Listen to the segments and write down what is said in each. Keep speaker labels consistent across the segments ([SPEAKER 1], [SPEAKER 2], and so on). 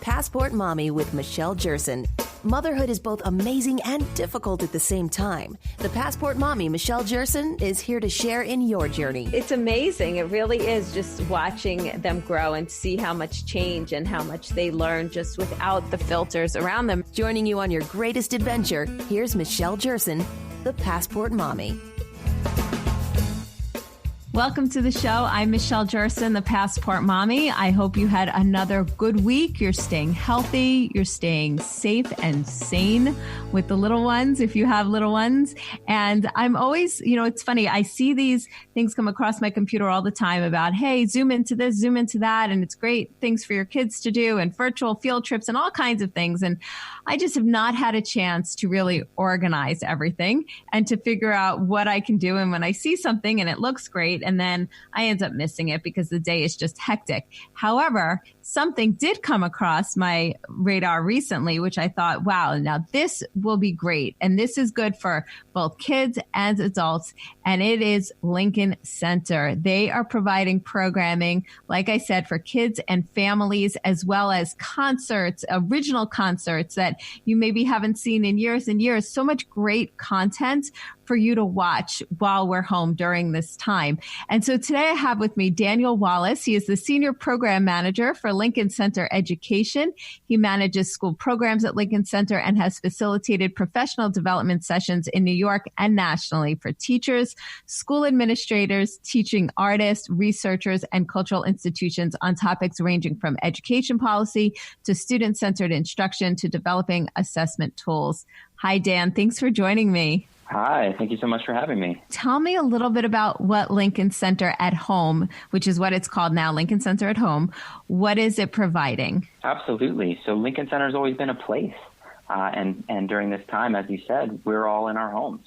[SPEAKER 1] Passport Mommy with Michelle Jerson. Motherhood is both amazing and difficult at the same time. The Passport Mommy, Michelle Jerson, is here to share in your journey.
[SPEAKER 2] It's amazing. It really is, just watching them grow and see how much change and how much they learn just without the filters around them.
[SPEAKER 1] Joining you on your greatest adventure, here's Michelle Jerson, the Passport Mommy.
[SPEAKER 3] Welcome to the show. I'm Michelle Jerson, the Passport Mommy. I hope you had another good week. You're staying healthy. You're staying safe and sane with the little ones, if you have little ones. And I'm always, it's funny. I see these things come across my computer all the time about, hey, zoom into this, zoom into that. And it's great things for your kids to do and virtual field trips and all kinds of things. And I just have not had a chance to really organize everything and to figure out what I can do. And when I see something and it looks great, and then I end up missing it because the day is just hectic. However, something did come across my radar recently, which I thought, wow, now this will be great. And this is good for both kids and adults. And it is Lincoln Center. They are providing programming, like I said, for kids and families, as well as concerts, original concerts that you maybe haven't seen in years and years. So much great content for you to watch while we're home during this time. And so today I have with me Daniel Wallace. He is the Senior Program Manager for Lincoln Center Education. He manages school programs at Lincoln Center and has facilitated professional development sessions in New York and nationally for teachers, school administrators, teaching artists, researchers, and cultural institutions on topics ranging from education policy to student-centered instruction to developing assessment tools. Hi, Dan. Thanks for joining me.
[SPEAKER 4] Hi, thank you so much for having me.
[SPEAKER 3] Tell me a little bit about what Lincoln Center at Home, which is what it's called now, Lincoln Center at Home. What is it providing?
[SPEAKER 4] Absolutely. So Lincoln Center has always been a place. And during this time, as you said, we're all in our homes.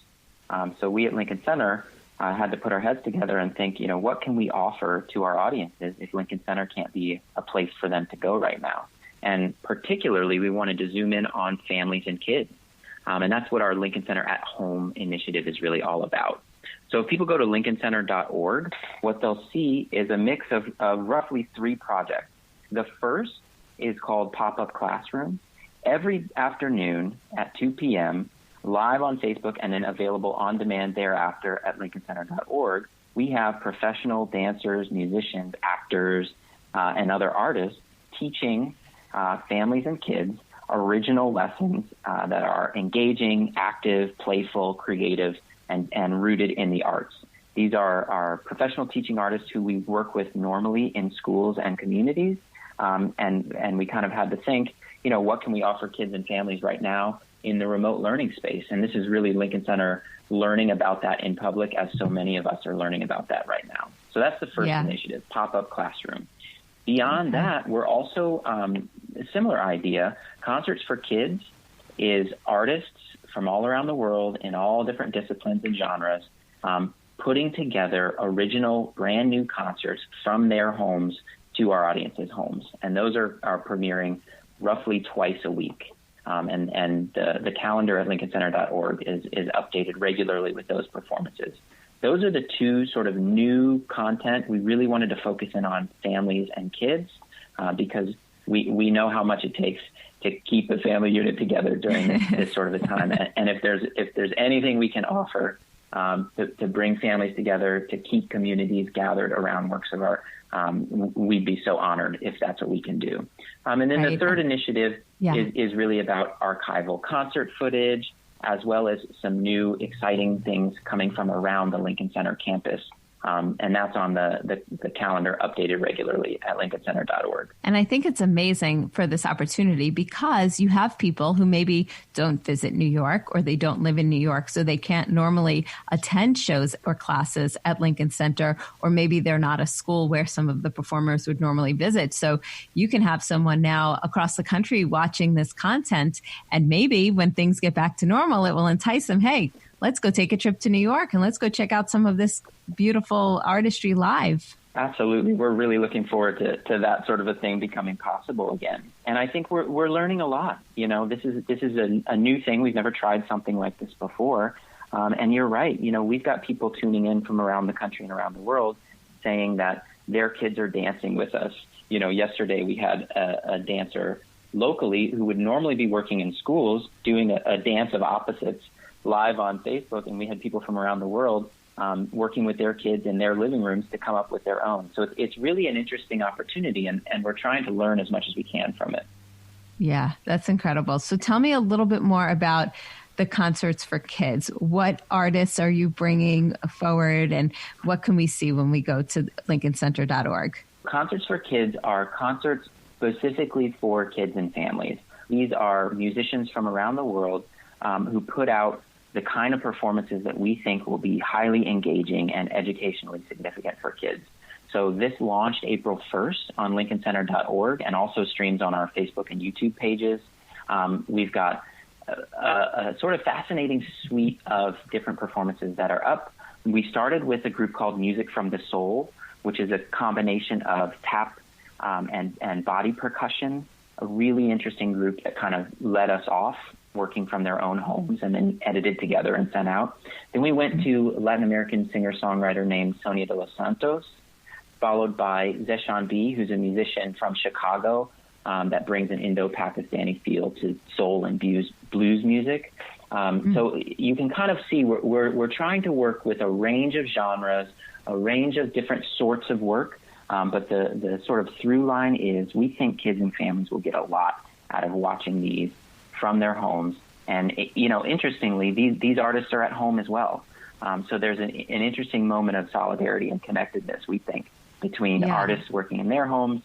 [SPEAKER 4] So we at Lincoln Center had to put our heads together and think, what can we offer to our audiences if Lincoln Center can't be a place for them to go right now? And particularly, we wanted to zoom in on families and kids. And that's what our Lincoln Center at Home initiative is really all about. So if people go to lincolncenter.org, what they'll see is a mix of roughly 3 projects. The first is called Pop-Up Classroom. Every afternoon at 2 p.m., live on Facebook and then available on demand thereafter at lincolncenter.org, we have professional dancers, musicians, actors, and other artists teaching families and kids original lessons that are engaging, active, playful, creative, and rooted in the arts. These are our professional teaching artists who we work with normally in schools and communities, and we kind of had to think, what can we offer kids and families right now in the remote learning space? And this is really Lincoln Center learning about that in public, as so many of us are learning about that right now. So that's the first initiative, Pop-Up Classroom. Beyond that, we're also a similar idea. Concerts for Kids is artists from all around the world in all different disciplines and genres putting together original, brand new concerts from their homes to our audience's homes. And those are premiering roughly twice a week. And the calendar at lincolncenter.org is updated regularly with those performances. Those are the 2 sort of new content. We really wanted to focus in on families and kids because we know how much it takes to keep a family unit together during this sort of a time. And if there's anything we can offer to bring families together, to keep communities gathered around works of art, we'd be so honored if that's what we can do. And then the third initiative is really about archival concert footage, as well as some new exciting things coming from around the Lincoln Center campus. And that's on the calendar updated regularly at lincolncenter.org.
[SPEAKER 3] And I think it's amazing for this opportunity because you have people who maybe don't visit New York or they don't live in New York, so they can't normally attend shows or classes at Lincoln Center, or maybe they're not a school where some of the performers would normally visit. So you can have someone now across the country watching this content, and maybe when things get back to normal, it will entice them, hey, let's go take a trip to New York and let's go check out some of this beautiful artistry live.
[SPEAKER 4] Absolutely. We're really looking forward to that sort of a thing becoming possible again. And I think we're learning a lot. This is a new thing. We've never tried something like this before. And you're right. We've got people tuning in from around the country and around the world saying that their kids are dancing with us. Yesterday we had a dancer locally who would normally be working in schools doing a dance of opposites live on Facebook, and we had people from around the world working with their kids in their living rooms to come up with their own. So it's really an interesting opportunity, and we're trying to learn as much as we can from it.
[SPEAKER 3] Yeah, that's incredible. So tell me a little bit more about the Concerts for Kids. What artists are you bringing forward, and what can we see when we go to lincolncenter.org?
[SPEAKER 4] Concerts for Kids are concerts specifically for kids and families. These are musicians from around the world who put out the kind of performances that we think will be highly engaging and educationally significant for kids. So this launched April 1st on lincolncenter.org and also streams on our Facebook and YouTube pages. We've got a sort of fascinating suite of different performances that are up. We started with a group called Music from the Soul, which is a combination of tap and body percussion, a really interesting group that kind of led us off working from their own homes and then edited together and sent out. Then we went to a Latin American singer-songwriter named Sonia de los Santos, followed by Zeshan B, who's a musician from Chicago that brings an Indo-Pakistani feel to soul and blues music. So you can kind of see we're trying to work with a range of genres, a range of different sorts of work, but the sort of through line is we think kids and families will get a lot out of watching these from their homes. And, interestingly, these artists are at home as well. So there's an interesting moment of solidarity and connectedness, we think, between artists working in their homes,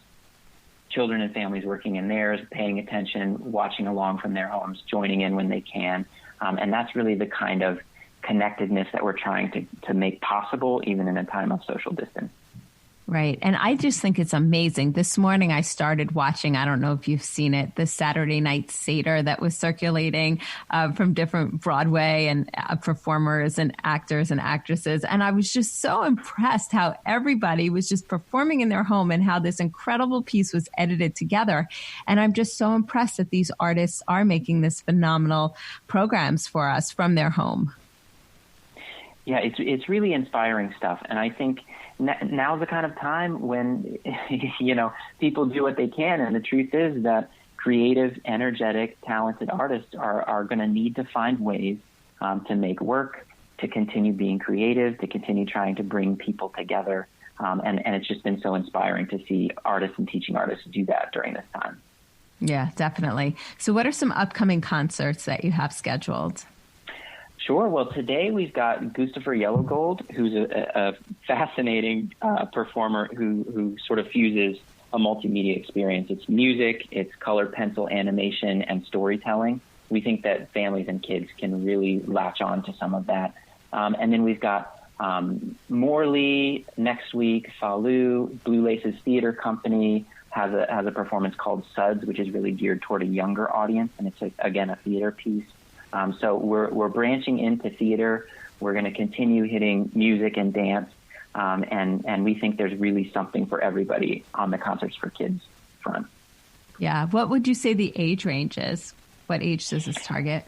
[SPEAKER 4] children and families working in theirs, paying attention, watching along from their homes, joining in when they can. And that's really the kind of connectedness that we're trying to make possible, even in a time of social distance.
[SPEAKER 3] Right. And I just think it's amazing. This morning I started watching, I don't know if you've seen it, the Saturday Night Seder that was circulating from different Broadway and performers and actors and actresses. And I was just so impressed how everybody was just performing in their home and how this incredible piece was edited together. And I'm just so impressed that these artists are making this phenomenal programs for us from their home.
[SPEAKER 4] Yeah, it's really inspiring stuff. And I think now's the kind of time when, people do what they can. And the truth is that creative, energetic, talented artists are going to need to find ways to make work, to continue being creative, to continue trying to bring people together. And it's just been so inspiring to see artists and teaching artists do that during this time.
[SPEAKER 3] Yeah, definitely. So what are some upcoming concerts that you have scheduled?
[SPEAKER 4] Sure. Well, today we've got Gustafer Yellowgold, who's a fascinating performer who sort of fuses a multimedia experience. It's music, it's colored pencil animation, and storytelling. We think that families and kids can really latch on to some of that. And then we've got Morley next week, Fallu, Blue Laces Theater Company has a performance called Suds, which is really geared toward a younger audience, and it's, again, a theater piece. So we're branching into theater. We're going to continue hitting music and dance, and we think there's really something for everybody on the Concerts for Kids front. Yeah.
[SPEAKER 3] What would you say the age range is? What age does this target?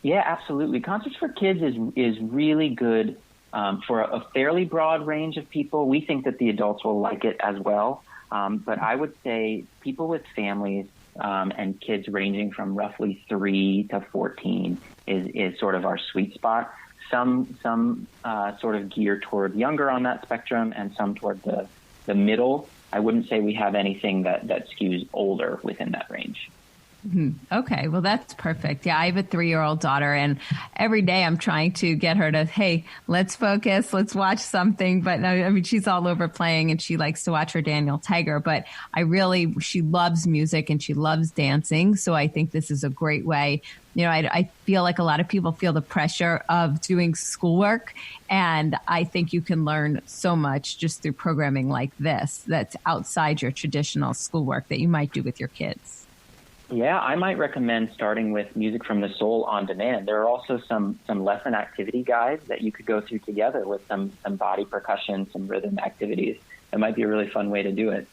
[SPEAKER 4] Yeah, absolutely. Concerts for Kids is really good for a fairly broad range of people. We think that the adults will like it as well. But I would say people with families and kids ranging from roughly 3 to 14 is sort of our sweet spot. Some sort of geared toward younger on that spectrum, and some toward the middle. I wouldn't say we have anything that skews older within that range.
[SPEAKER 3] Mm-hmm. Okay, well, that's perfect. Yeah, I have a 3-year-old daughter, and every day I'm trying to get her to, hey, let's focus, let's watch something. But I mean, she's all over playing, and she likes to watch her Daniel Tiger. But she loves music and she loves dancing. So I think this is a great way. I feel like a lot of people feel the pressure of doing schoolwork, and I think you can learn so much just through programming like this that's outside your traditional schoolwork that you might do with your kids.
[SPEAKER 4] Yeah, I might recommend starting with Music from the Soul on demand. There are also some lesson activity guides that you could go through together with some body percussion, some rhythm activities. It might be a really fun way to do it.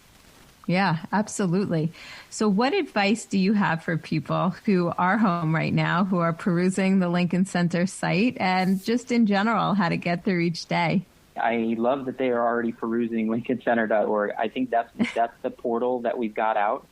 [SPEAKER 3] Yeah, absolutely. So what advice do you have for people who are home right now, who are perusing the Lincoln Center site, and just in general, how to get through each day?
[SPEAKER 4] I love that they are already perusing lincolncenter.org. I think that's the portal that we've got out.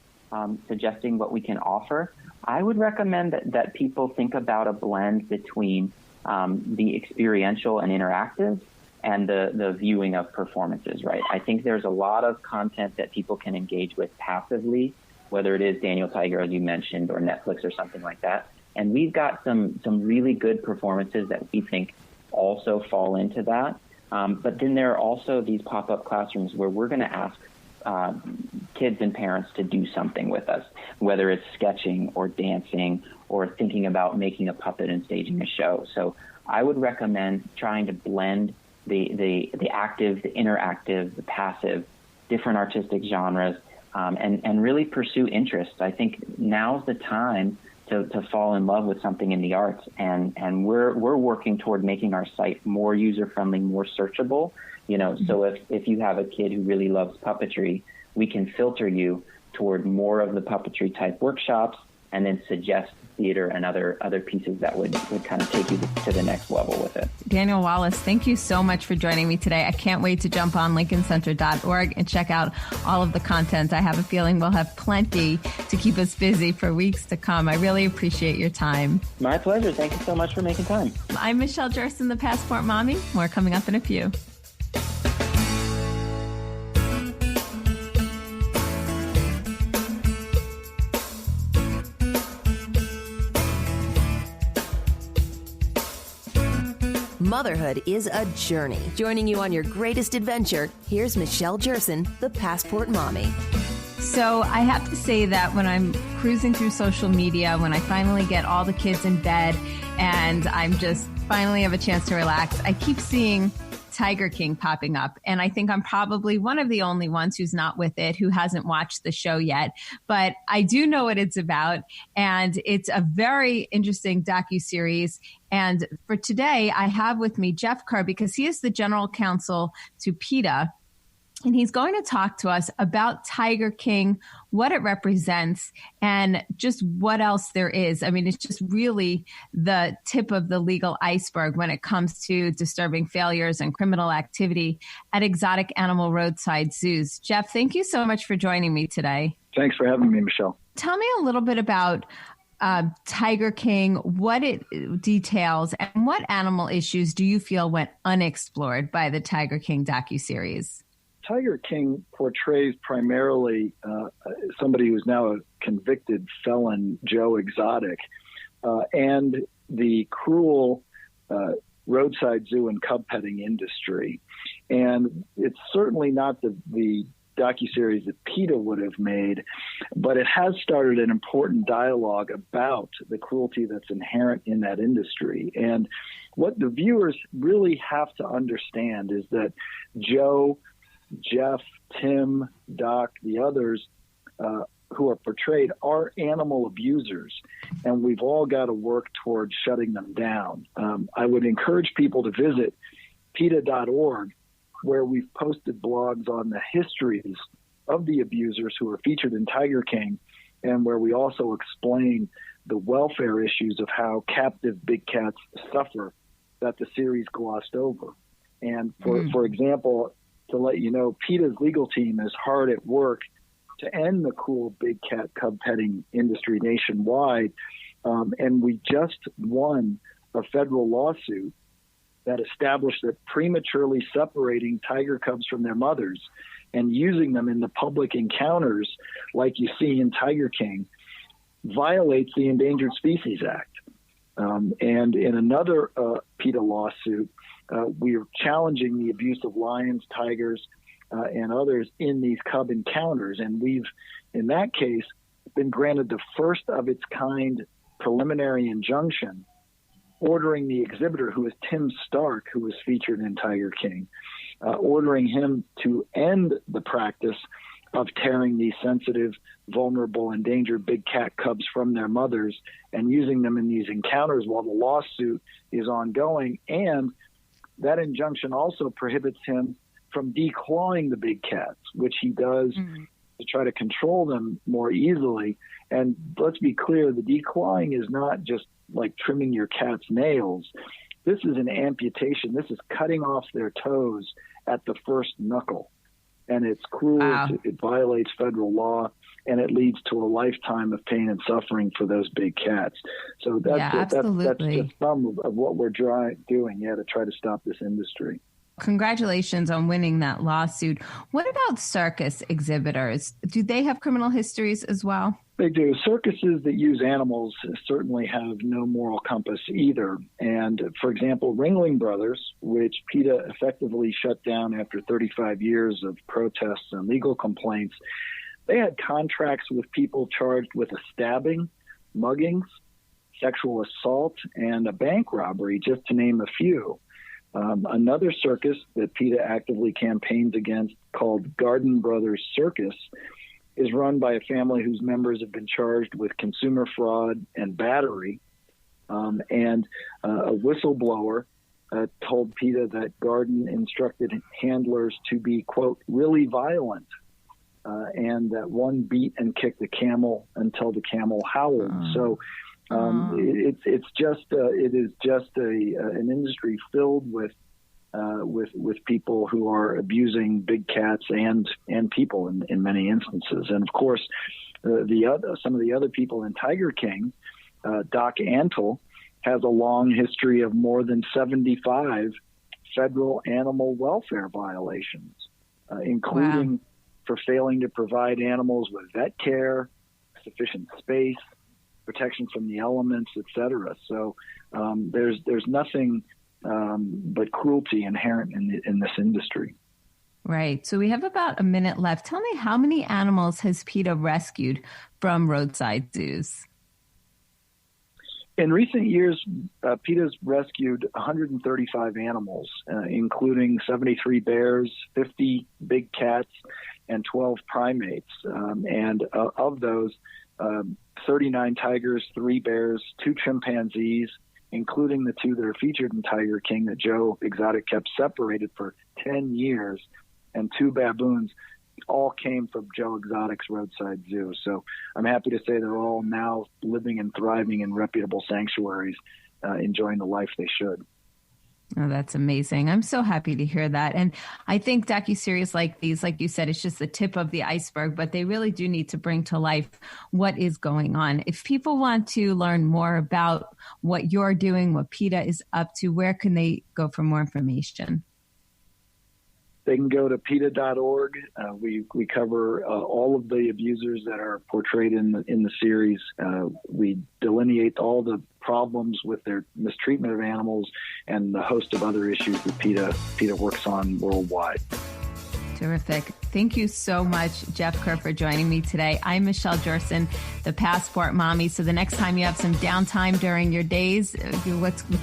[SPEAKER 4] suggesting what we can offer, I would recommend that people think about a blend between the experiential and interactive and the viewing of performances, right? I think there's a lot of content that people can engage with passively, whether it is Daniel Tiger, as you mentioned, or Netflix or something like that. And we've got some really good performances that we think also fall into that. But then there are also these pop-up classrooms where we're going to ask kids and parents to do something with us, whether it's sketching or dancing or thinking about making a puppet and staging a show. So I would recommend trying to blend the active, the interactive, the passive, different artistic genres, and really pursue interests. I think now's the time to fall in love with something in the arts, and we're working toward making our site more user-friendly, more searchable. So if you have a kid who really loves puppetry, we can filter you toward more of the puppetry type workshops and then suggest theater and other pieces that would kind of take you to the next level with it.
[SPEAKER 3] Daniel Wallace, thank you so much for joining me today. I can't wait to jump on lincolncenter.org and check out all of the content. I have a feeling we'll have plenty to keep us busy for weeks to come. I really appreciate your time.
[SPEAKER 4] My pleasure. Thank you so much for making time.
[SPEAKER 3] I'm Michelle Jerson, the Passport Mommy. More coming up in a few.
[SPEAKER 1] Motherhood is a journey. Joining you on your greatest adventure, here's Michelle Jerson, the Passport Mommy.
[SPEAKER 3] So I have to say that when I'm cruising through social media, when I finally get all the kids in bed and I'm just finally have a chance to relax, I keep seeing Tiger King popping up. And I think I'm probably one of the only ones who's not with it, who hasn't watched the show yet. But I do know what it's about. And it's a very interesting docuseries. And for today, I have with me Jeff Kerr, because he is the general counsel to PETA. And he's going to talk to us about Tiger King, what it represents, and just what else there is. I mean, it's just really the tip of the legal iceberg when it comes to disturbing failures and criminal activity at exotic animal roadside zoos. Jeff, thank you so much for joining me today.
[SPEAKER 5] Thanks for having me, Michelle.
[SPEAKER 3] Tell me a little bit about Tiger King, what it details, and what animal issues do you feel went unexplored by the Tiger King docuseries?
[SPEAKER 5] Tiger King portrays primarily somebody who's now a convicted felon, Joe Exotic, and the cruel roadside zoo and cub petting industry. And it's certainly not the docuseries that PETA would have made, but it has started an important dialogue about the cruelty that's inherent in that industry. And what the viewers really have to understand is that Joe, Jeff, Tim, Doc, the others who are portrayed are animal abusers, and we've all got to work towards shutting them down. I would encourage people to visit PETA.org, where we've posted blogs on the histories of the abusers who are featured in Tiger King, and where we also explain the welfare issues of how captive big cats suffer that the series glossed over. And for example, to let you know, PETA's legal team is hard at work to end the cruel big cat cub petting industry nationwide. And we just won a federal lawsuit that established that prematurely separating tiger cubs from their mothers and using them in the public encounters like you see in Tiger King violates the Endangered Species Act. And in another PETA lawsuit, we are challenging the abuse of lions, tigers, and others in these cub encounters. And we've, in that case, been granted the first of its kind preliminary injunction, ordering the exhibitor, who is Tim Stark, who was featured in Tiger King, ordering him to end the practice of tearing these sensitive, vulnerable, endangered big cat cubs from their mothers and using them in these encounters while the lawsuit is ongoing. And that injunction also prohibits him from declawing the big cats, which he does to try to control them more easily. And let's be clear, the declawing is not just like trimming your cat's nails. This is an amputation. This is cutting off their toes at the first knuckle. And it's cruel. Wow. It violates federal law. and it leads to a lifetime of pain and suffering for those big cats. So that's just some of what we're doing, to try to stop this industry.
[SPEAKER 3] Congratulations on winning that lawsuit. What about circus exhibitors? Do they have criminal histories as well?
[SPEAKER 5] They do. Circuses that use animals certainly have no moral compass either. And for example, Ringling Brothers, which PETA effectively shut down after 35 years of protests and legal complaints, they had contracts with people charged with a stabbing, muggings, sexual assault, and a bank robbery, just to name a few. Another circus that PETA actively campaigns against, called Garden Brothers Circus, is run by a family whose members have been charged with consumer fraud and battery. And a whistleblower told PETA that Garden instructed handlers to be, quote, really violent, and that one beat and kicked the camel until the camel howled. So it is just an industry filled with people who are abusing big cats and people in many instances. And of course, some of the other people in Tiger King, Doc Antle, has a long history of more than 75 federal animal welfare violations, including for failing to provide animals with vet care, sufficient space, protection from the elements, etc. So there's nothing but cruelty inherent in this industry.
[SPEAKER 3] Right. So we have about a minute left. Tell me, how many animals has PETA rescued from roadside zoos?
[SPEAKER 5] In recent years, PETA's rescued 135 animals, including 73 bears, 50 big cats, and 12 primates. And of those, 39 tigers, 3 bears, 2 chimpanzees, including the 2 that are featured in Tiger King that Joe Exotic kept separated for 10 years, and 2 baboons, all came from Joe Exotic's roadside zoo. So I'm happy to say they're all now living and thriving in reputable sanctuaries, enjoying the life they should.
[SPEAKER 3] Oh, that's amazing. I'm so happy to hear that. And I think docuseries like these, like you said, it's just the tip of the iceberg, but they really do need to bring to life what is going on. If people want to learn more about what you're doing, what PETA is up to, where can they go for more information?
[SPEAKER 5] They can go to PETA.org. We cover all of the abusers that are portrayed in the series. We delineate all the problems with their mistreatment of animals and the host of other issues that PETA works on worldwide.
[SPEAKER 3] Terrific. Thank you so much, Jeff Kerr, for joining me today. I'm Michelle Jerson, the Passport Mommy. So the next time you have some downtime during your days,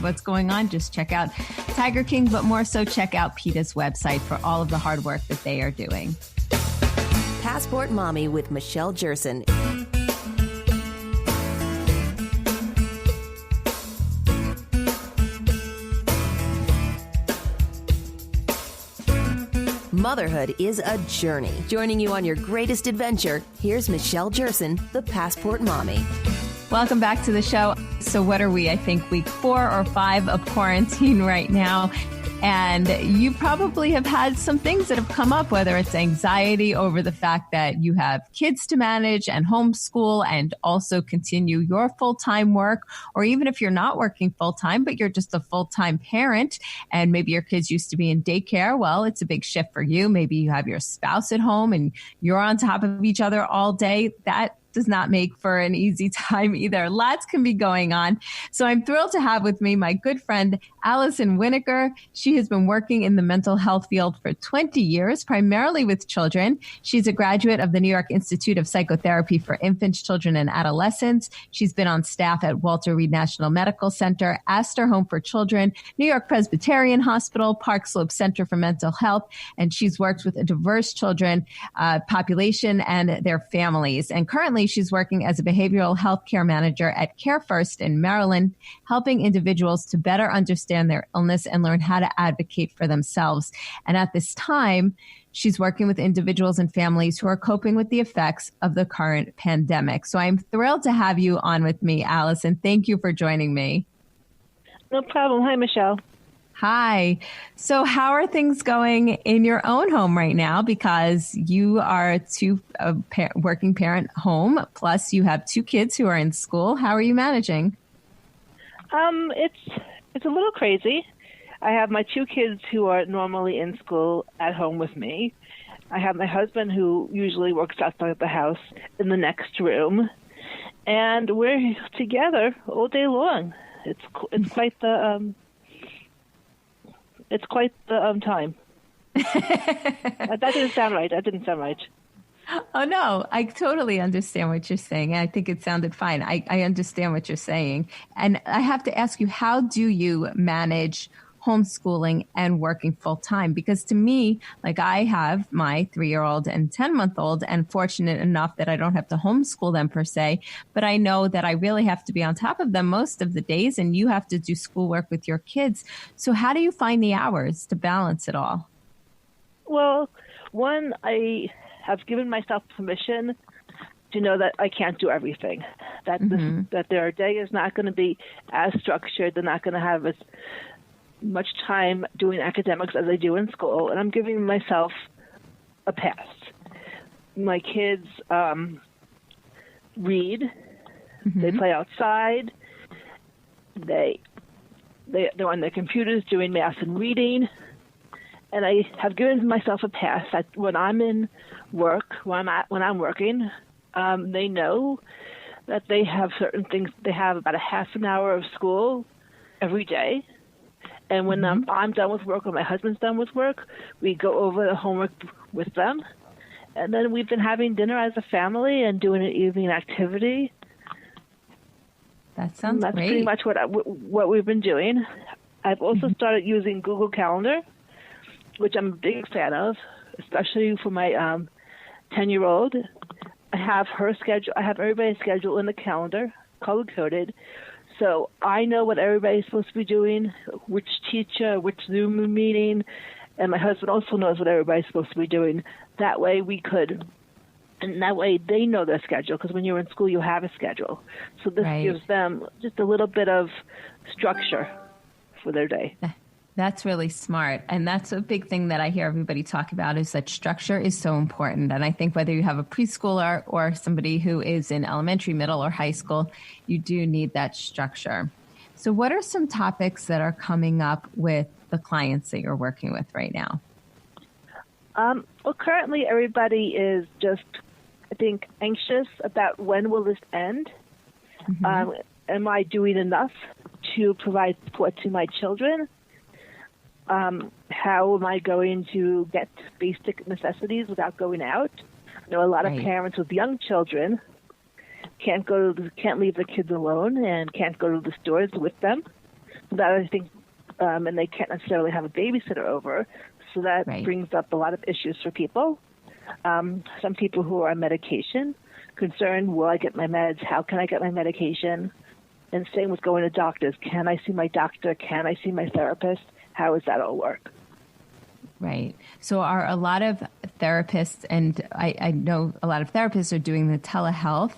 [SPEAKER 3] what's going on, just check out Tiger King, but more so check out PETA's website for all of the hard work that they are doing.
[SPEAKER 1] Passport Mommy with Michelle Jerson. Motherhood is a journey. Joining you on your greatest adventure, here's Michelle Jerson, the Passport Mommy.
[SPEAKER 3] Welcome back to the show. So what are we? I think week 4 or 5 of quarantine right now. And you probably have had some things that have come up, whether it's anxiety over the fact that you have kids to manage and homeschool and also continue your full-time work, or even if you're not working full-time, but you're just a full-time parent and maybe your kids used to be in daycare. Well, it's a big shift for you. Maybe you have your spouse at home and you're on top of each other all day. That does not make for an easy time either. Lots can be going on. So I'm thrilled to have with me my good friend, Allison Winokur. She has been working in the mental health field for 20 years, primarily with children. She's a graduate of the New York Institute of Psychotherapy for Infants, Children, and Adolescents. She's been on staff at Walter Reed National Medical Center, Astor Home for Children, New York Presbyterian Hospital, Park Slope Center for Mental Health, and she's worked with a diverse children population and their families. And currently, she's working as a behavioral health care manager at Care First in Maryland, helping individuals to better understand their illness and learn how to advocate for themselves. And at this time, she's working with individuals and families who are coping with the effects of the current pandemic. So I'm thrilled to have you on with me, Allison. Thank you for joining me.
[SPEAKER 6] No problem. Hi, Michelle.
[SPEAKER 3] Hi. So how are things going in your own home right now? Because you are a working parent home, plus you have 2 kids who are in school. How are you managing?
[SPEAKER 6] It's a little crazy. I have my 2 kids who are normally in school at home with me. I have my husband who usually works outside the house in the next room, and we're together all day long. It's quite the time. That didn't sound right.
[SPEAKER 3] Oh, no, I totally understand what you're saying. I think it sounded fine. I understand what you're saying. And I have to ask you, how do you manage homeschooling and working full time? Because to me, like, I have my 3-year-old and 10-month-old, and fortunate enough that I don't have to homeschool them per se, but I know that I really have to be on top of them most of the days, and you have to do schoolwork with your kids. So how do you find the hours to balance it all?
[SPEAKER 6] Well, one, I have given myself permission to know that I can't do everything. That their day is not going to be as structured. They're not going to have as much time doing academics as I do in school, and I'm giving myself a pass. My kids read, they play outside, they're on their computers doing math and reading, and I have given myself a pass that when I'm in work, when I'm working, they know that they have certain things. They have about a half an hour of school every day. And when I'm done with work or my husband's done with work, we go over the homework with them. And then we've been having dinner as a family and doing an evening activity.
[SPEAKER 3] That sounds
[SPEAKER 6] That's
[SPEAKER 3] great.
[SPEAKER 6] pretty much what we've been doing. I've also started using Google Calendar, which I'm a big fan of, especially for my 10-year-old. I have her schedule. I have everybody's schedule in the calendar, color-coded. So I know what everybody's supposed to be doing, which teacher, which Zoom meeting, and my husband also knows what everybody's supposed to be doing. That way and that way they know their schedule, because when you're in school, you have a schedule. So this gives them just a little bit of structure for their day.
[SPEAKER 3] That's really smart. And that's a big thing that I hear everybody talk about, is that structure is so important. And I think whether you have a preschooler or somebody who is in elementary, middle, or high school, you do need that structure. So what are some topics that are coming up with the clients that you're working with right now?
[SPEAKER 6] Well, currently everybody is just, I think, anxious about when will this end? Am I doing enough to provide support to my children? How am I going to get basic necessities without going out? I know a lot of parents with young children can't leave the kids alone and can't go to the stores with them. That, I think, and they can't necessarily have a babysitter over. So that brings up a lot of issues for people. Some people who are on medication, concerned, will I get my meds? How can I get my medication? And same with going to doctors. Can I see my doctor? Can I see my therapist? How does that all work?
[SPEAKER 3] Right. So are a lot of therapists, and I know a lot of therapists are doing the telehealth,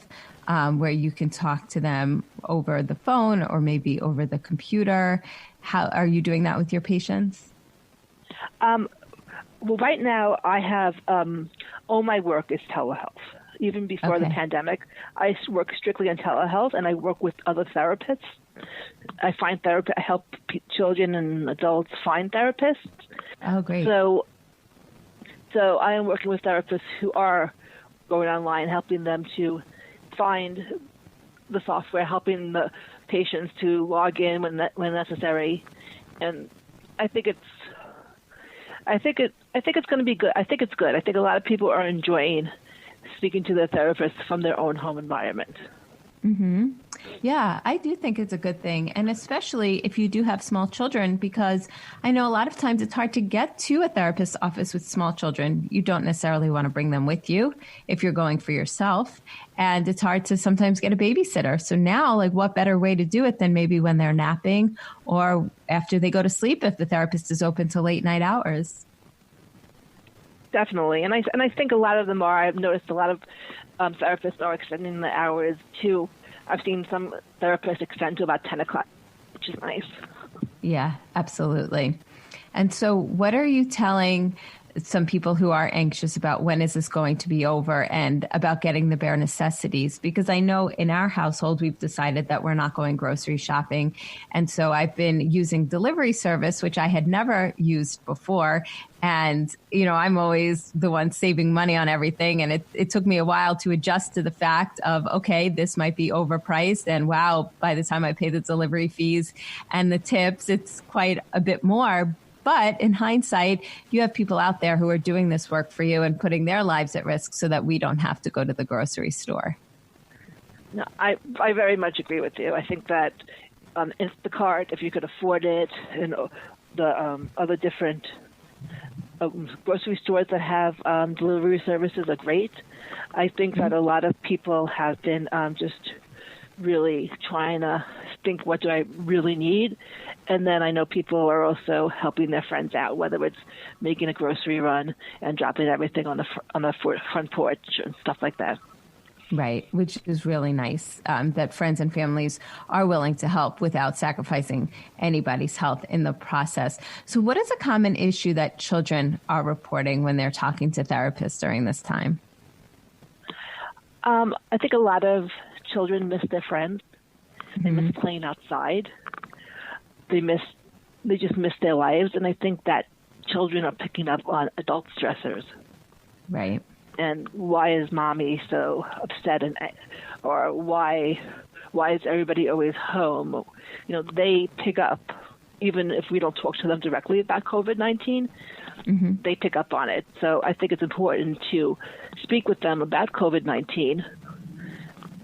[SPEAKER 3] where you can talk to them over the phone or maybe over the computer. How are you doing that with your patients?
[SPEAKER 6] Well, right now I have all my work is telehealth. Even before the pandemic, I work strictly on telehealth, and I work with other therapists. I help children and adults find therapists.
[SPEAKER 3] Oh, great.
[SPEAKER 6] So I am working with therapists who are going online, helping them to find the software, helping the patients to log in when necessary. And I think it's going to be good. I think it's good. I think a lot of people are enjoying speaking to their therapist from their own home environment.
[SPEAKER 3] Yeah, I do think it's a good thing. And especially if you do have small children, because I know a lot of times it's hard to get to a therapist's office with small children. You don't necessarily want to bring them with you if you're going for yourself. And it's hard to sometimes get a babysitter. So now, like, what better way to do it than maybe when they're napping or after they go to sleep, if the therapist is open to late night hours?
[SPEAKER 6] Definitely. And I think a lot of them are. I've noticed a lot of therapists are extending the hours too. I've seen some therapists extend to about 10 o'clock, which is nice.
[SPEAKER 3] Yeah, absolutely. And so what are you telling some people who are anxious about when is this going to be over and about getting the bare necessities? Because I know in our household, we've decided that we're not going grocery shopping. And so I've been using delivery service, which I had never used before. And, you know, I'm always the one saving money on everything. And it took me a while to adjust to the fact of, okay, this might be overpriced. And wow, by the time I pay the delivery fees and the tips, it's quite a bit more. But in hindsight, you have people out there who are doing this work for you and putting their lives at risk so that we don't have to go to the grocery store.
[SPEAKER 6] No, I very much agree with you. I think that Instacart, if you could afford it, and the other different grocery stores that have delivery services are great. I think that a lot of people have been just really trying to think, what do I really need? And then I know people are also helping their friends out, whether it's making a grocery run and dropping everything on the front porch and stuff like that.
[SPEAKER 3] Right, which is really nice that friends and families are willing to help without sacrificing anybody's health in the process. So what is a common issue that children are reporting when they're talking to therapists during this time?
[SPEAKER 6] I think a lot of children miss their friends. They miss playing outside. They just miss their lives. And I think that children are picking up on adult stressors.
[SPEAKER 3] Right.
[SPEAKER 6] And why is mommy so upset, or why is everybody always home? You know, they pick up, even if we don't talk to them directly about COVID-19, they pick up on it. So I think it's important to speak with them about COVID-19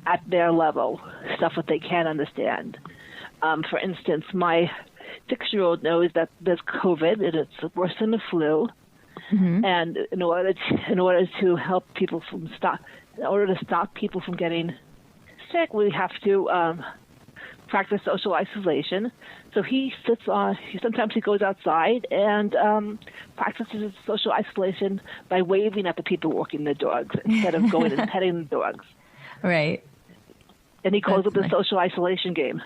[SPEAKER 6] at their level, stuff that they can understand. For instance, my 6-year-old knows that there's COVID and it's worse than the flu. And in order to help people in order to stop people from getting sick, we have to practice social isolation. So sometimes he goes outside and practices social isolation by waving at the people walking the dogs instead of going and petting the dogs.
[SPEAKER 3] Right.
[SPEAKER 6] And he calls it the social isolation game.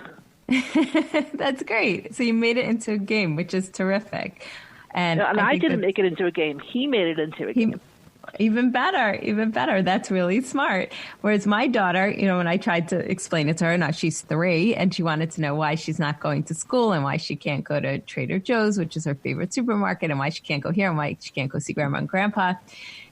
[SPEAKER 3] That's great. So you made it into a game, which is terrific. And
[SPEAKER 6] I didn't make it into a game. He made it into a game.
[SPEAKER 3] Even better. That's really smart. Whereas my daughter, you know, when I tried to explain it to her, now she's 3, and she wanted to know why she's not going to school and why she can't go to Trader Joe's, which is her favorite supermarket, and why she can't go here and why she can't go see grandma and grandpa.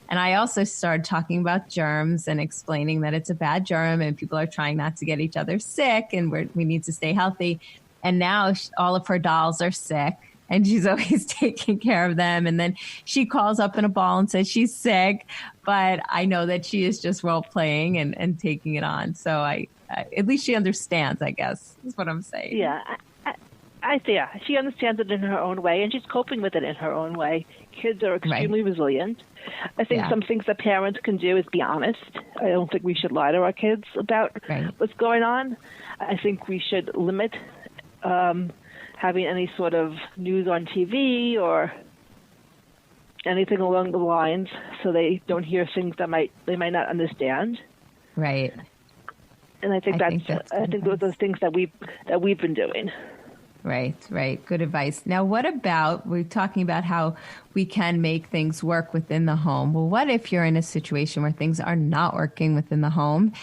[SPEAKER 3] And I also started talking about germs and explaining that it's a bad germ and people are trying not to get each other sick and we need to stay healthy. And now all of her dolls are sick. And she's always taking care of them. And then she calls up in a ball and says she's sick. But I know that she is just role playing and taking it on. So I at least she understands, I guess, is what I'm saying.
[SPEAKER 6] Yeah, she understands it in her own way, and she's coping with it in her own way. Kids are extremely resilient. I think some things that parents can do is be honest. I don't think we should lie to our kids about what's going on. I think we should limit having any sort of news on TV or anything along the lines, so they don't hear things that they might not understand.
[SPEAKER 3] Right.
[SPEAKER 6] And I think those are things that we've been doing.
[SPEAKER 3] Right. Good advice. Now, what about, we're talking about how we can make things work within the home. Well, what if you're in a situation where things are not working within the home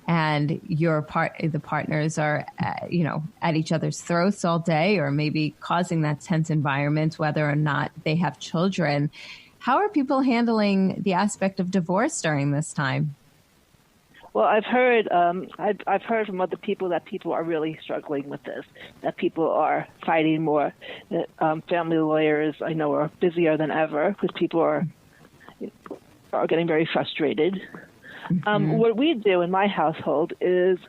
[SPEAKER 3] and the partners are, at each other's throats all day, or maybe causing that tense environment, whether or not they have children? How are people handling the aspect of divorce during this time?
[SPEAKER 6] Well, I've heard from other people that people are really struggling with this, that people are fighting more. That family lawyers, I know, are busier than ever because people are getting very frustrated. What we do in my household is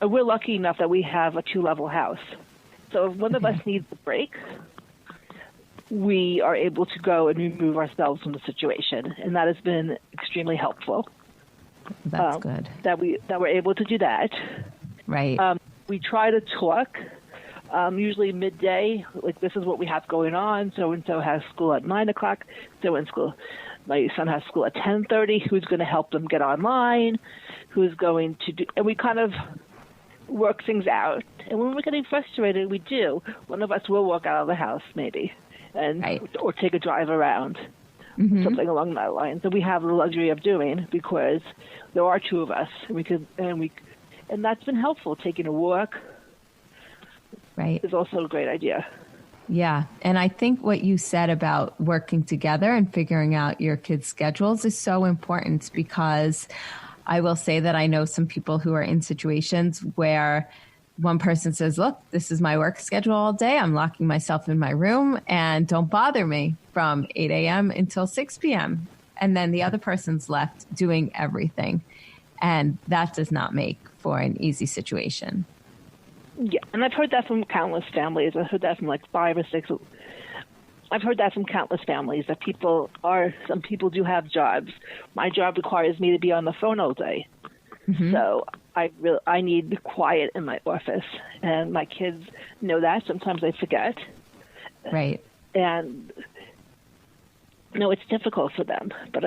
[SPEAKER 6] we're lucky enough that we have a 2-level house. So if one of us needs a break, we are able to go and remove ourselves from the situation, and that has been extremely helpful.
[SPEAKER 3] That's good.
[SPEAKER 6] That we're able to do that.
[SPEAKER 3] Right.
[SPEAKER 6] We try to talk, usually midday, like this is what we have going on. So-and-so has school at 9 o'clock. My son has school at 10:30. Who's going to help them get online? Who's going to do? And we kind of work things out. And when we're getting frustrated, we do. One of us will walk out of the house, maybe, or take a drive around, something along that line. So we have the luxury of doing, because there are two of us, and that's been helpful. Taking a walk, is also a great idea.
[SPEAKER 3] Yeah. And I think what you said about working together and figuring out your kids' schedules is so important, because I will say that I know some people who are in situations where one person says, look, this is my work schedule all day. I'm locking myself in my room and don't bother me from 8 a.m. until 6 p.m. And then the other person's left doing everything. And that does not make for an easy situation.
[SPEAKER 6] Yeah, and I've heard that from countless families. I've heard that from like 5 or 6. I've heard that from countless families, that some people do have jobs. My job requires me to be on the phone all day. So I need quiet in my office, and my kids know that. Sometimes I forget.
[SPEAKER 3] Right.
[SPEAKER 6] And it's difficult for them, but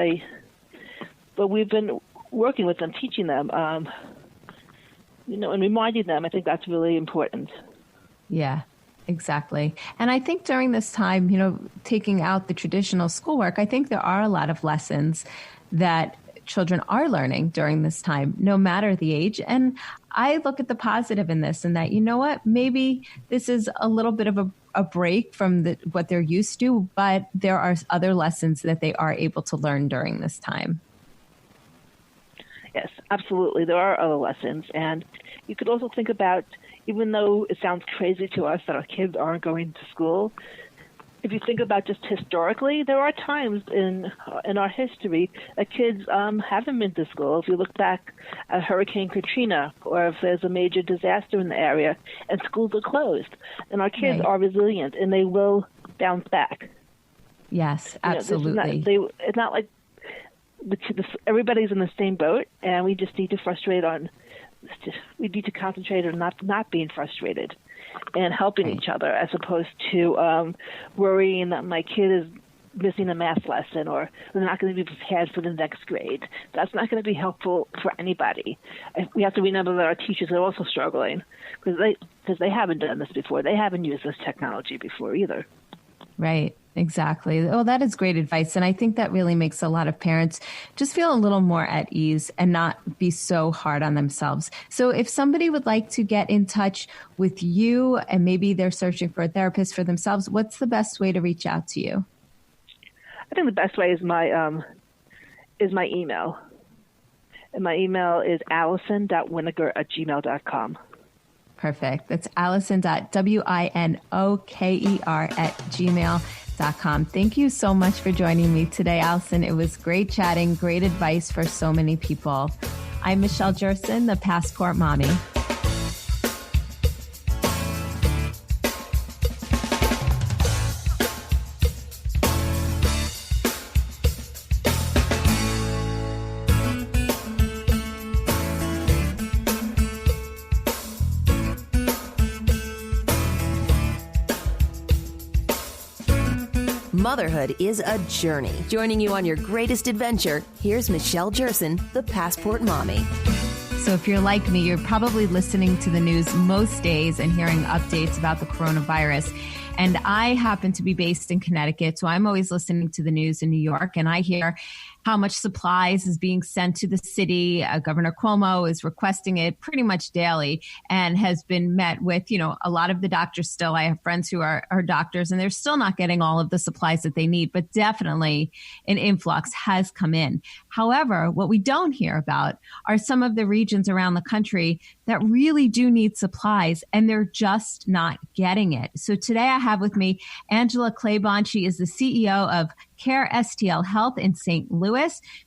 [SPEAKER 6] we've been working with them, teaching them, and reminding them. I think that's really important. Yeah,
[SPEAKER 3] exactly. And I think during this time, taking out the traditional schoolwork, I think there are a lot of lessons that children are learning during this time, no matter the age. And I look at the positive in this, and that, maybe this is a little bit of a break from what they're used to, but there are other lessons that they are able to learn during this time.
[SPEAKER 6] Yes, absolutely. There are other lessons. And you could also think about, even though it sounds crazy to us that our kids aren't going to school, if you think about just historically, there are times in our history that kids haven't been to school. If you look back at Hurricane Katrina, or if there's a major disaster in the area and schools are closed, and our kids are resilient and they will bounce back.
[SPEAKER 3] Yes, absolutely.
[SPEAKER 6] It's not like everybody's in the same boat, and we just need to concentrate on not being frustrated and helping each other, as opposed to worrying that my kid is missing a math lesson or they're not going to be prepared for the next grade. That's not going to be helpful for anybody. We have to remember that our teachers are also struggling, because they haven't done this before. They haven't used this technology before either.
[SPEAKER 3] Right. Exactly. Oh, that is great advice. And I think that really makes a lot of parents just feel a little more at ease and not be so hard on themselves. So if somebody would like to get in touch with you, and maybe they're searching for a therapist for themselves, what's the best way to reach out to you?
[SPEAKER 6] I think the best way is my email. And my email is allison.winoker@gmail.com.
[SPEAKER 3] Perfect. That's allison.winoker@gmail.com. Thank you so much for joining me today, Allison. It was great chatting, great advice for so many people. I'm Michelle Jerson, the Passport Mommy.
[SPEAKER 1] Motherhood is a journey. Joining you on your greatest adventure, here's Michelle Jerson, the Passport Mommy.
[SPEAKER 3] So if you're like me, you're probably listening to the news most days and hearing updates about the coronavirus. And I happen to be based in Connecticut, so I'm always listening to the news in New York, and I hear how much supplies is being sent to the city. Governor Cuomo is requesting it pretty much daily and has been met with, a lot of the doctors still. I have friends who are doctors, and they're still not getting all of the supplies that they need, but definitely an influx has come in. However, what we don't hear about are some of the regions around the country that really do need supplies, and they're just not getting it. So today I have with me Angela Claiborne. She is the CEO of Care STL Health in St. Louis.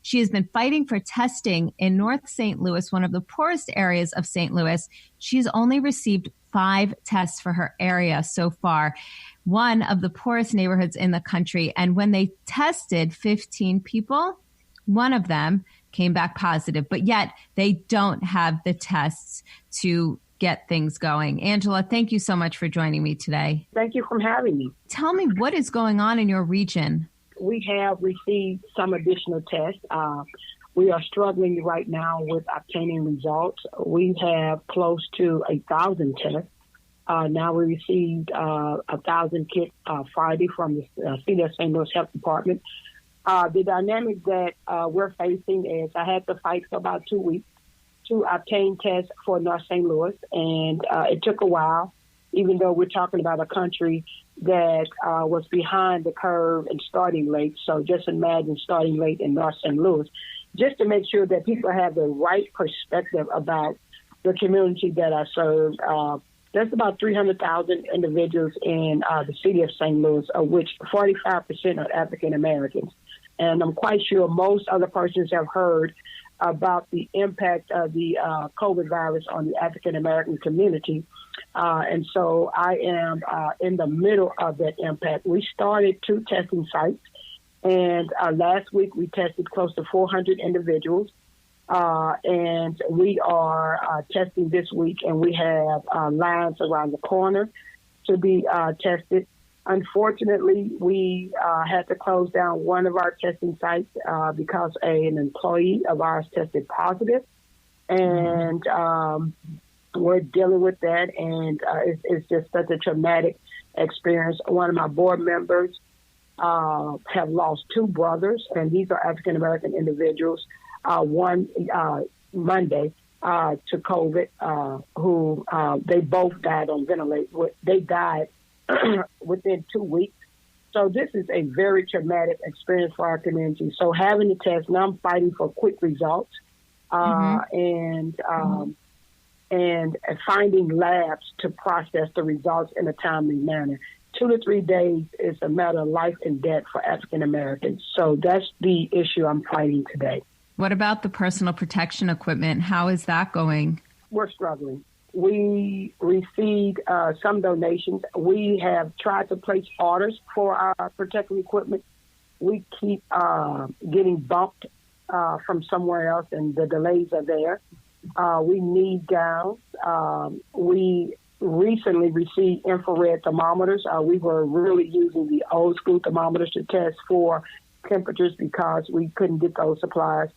[SPEAKER 3] She has been fighting for testing in North St. Louis, one of the poorest areas of St. Louis. She's only received 5 tests for her area so far, one of the poorest neighborhoods in the country. And when they tested 15 people, one of them came back positive, but yet they don't have the tests to get things going. Angela, thank you so much for joining me today.
[SPEAKER 7] Thank you for having me.
[SPEAKER 3] Tell me, what is going on in your region?
[SPEAKER 7] We have received some additional tests. We are struggling right now with obtaining results. We have close to 1,000 tests. Now we received 1,000 kits Friday from the City of St. Louis Health Department. The dynamic that we're facing is I had to fight for about 2 weeks to obtain tests for North St. Louis, and it took a while, even though we're talking about a country that was behind the curve and starting late. So just imagine starting late in North St. Louis, just to make sure that people have the right perspective about the community that I serve. There's about 300,000 individuals in the city of St. Louis, of which 45% are African Americans. And I'm quite sure most other persons have heard about the impact of the COVID virus on the African American community. And so I am in the middle of that impact. We started 2 testing sites, and last week we tested close to 400 individuals. And we are testing this week, and we have lines around the corner to be tested. Unfortunately, we had to close down one of our testing sites because an employee of ours tested positive, and we're dealing with that, and it's just such a traumatic experience. One of my board members have lost 2 brothers, and these are African-American individuals. One Monday to COVID, who they both died on ventilators. They died within 2 weeks. So this is a very traumatic experience for our community. So having the test, now I'm fighting for quick results and finding labs to process the results in a timely manner. 2 to 3 days is a matter of life and death for African Americans. So that's the issue I'm fighting today.
[SPEAKER 3] What about the personal protection equipment? How is that going?
[SPEAKER 7] We're struggling. We received some donations. We have tried to place orders for our protective equipment. We keep getting bumped from somewhere else, and the delays are there. We need gowns. We recently received infrared thermometers. We were really using the old school thermometers to test for temperatures because we couldn't get those supplies.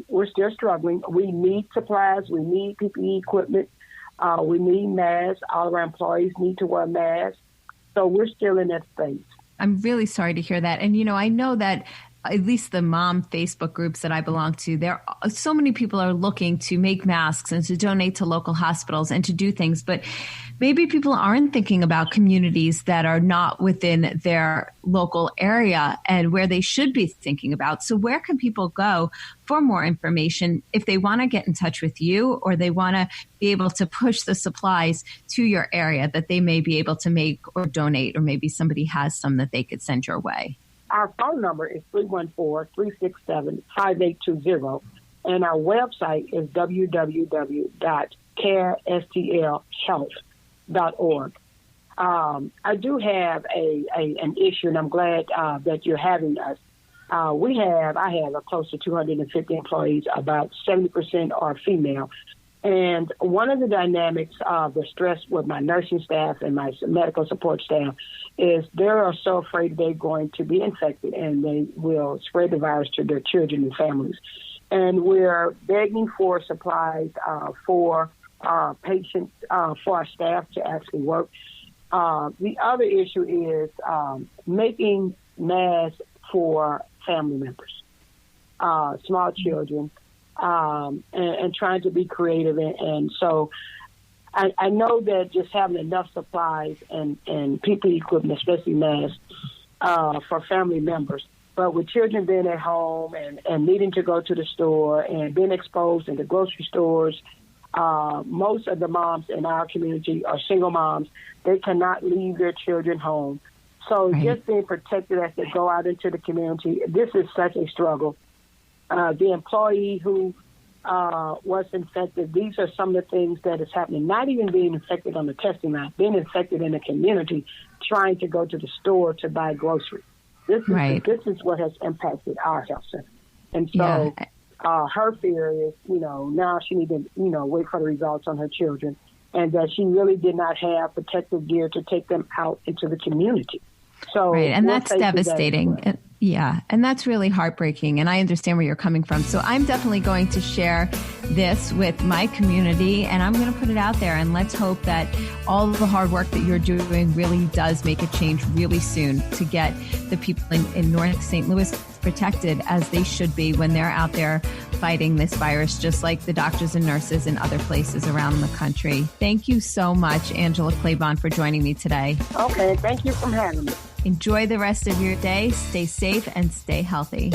[SPEAKER 7] We're still struggling. We need supplies. We need PPE equipment. We need masks. All of our employees need to wear masks. So we're still in that space.
[SPEAKER 3] I'm really sorry to hear that. And, I know that at least the mom Facebook groups that I belong to, so many people are looking to make masks and to donate to local hospitals and to do things. But maybe people aren't thinking about communities that are not within their local area and where they should be thinking about. So where can people go for more information if they want to get in touch with you or they want to be able to push the supplies to your area that they may be able to make or donate, or maybe somebody has some that they could send your way?
[SPEAKER 7] Our phone number is 314-367-5820, and our website is www.carestlhealth.org. I do have an issue, and I'm glad that you're having us. I have close to 250 employees. About 70% are female. And one of the dynamics of the stress with my nursing staff and my medical support staff is they are so afraid they're going to be infected and they will spread the virus to their children and families. And we're begging for supplies for patients, for our staff to actually work. The other issue is making masks for family members, small children, and trying to be creative. And so I know that just having enough supplies and PPE equipment, especially masks, for family members, but with children being at home and needing to go to the store and being exposed in the grocery stores, most of the moms in our community are single moms. They cannot leave their children home. So just being protected as they go out into the community, this is such a struggle. The employee who was infected, these are some of the things that is happening. Not even being infected on the testing line, being infected in the community, trying to go to the store to buy groceries. This is what has impacted our health center. And so her fear is, now she needs to, wait for the results on her children, and that she really did not have protective gear to take them out into the community. So
[SPEAKER 3] and that's devastating. Yeah, and that's really heartbreaking, and I understand where you're coming from. So I'm definitely going to share this with my community, and I'm going to put it out there, and let's hope that all of the hard work that you're doing really does make a change really soon to get the people in North St. Louis protected as they should be when they're out there fighting this virus, just like the doctors and nurses in other places around the country. Thank you so much, Angela Claiborne, for joining me today.
[SPEAKER 7] Okay, thank you for having me.
[SPEAKER 3] Enjoy the rest of your day. Stay safe and stay healthy.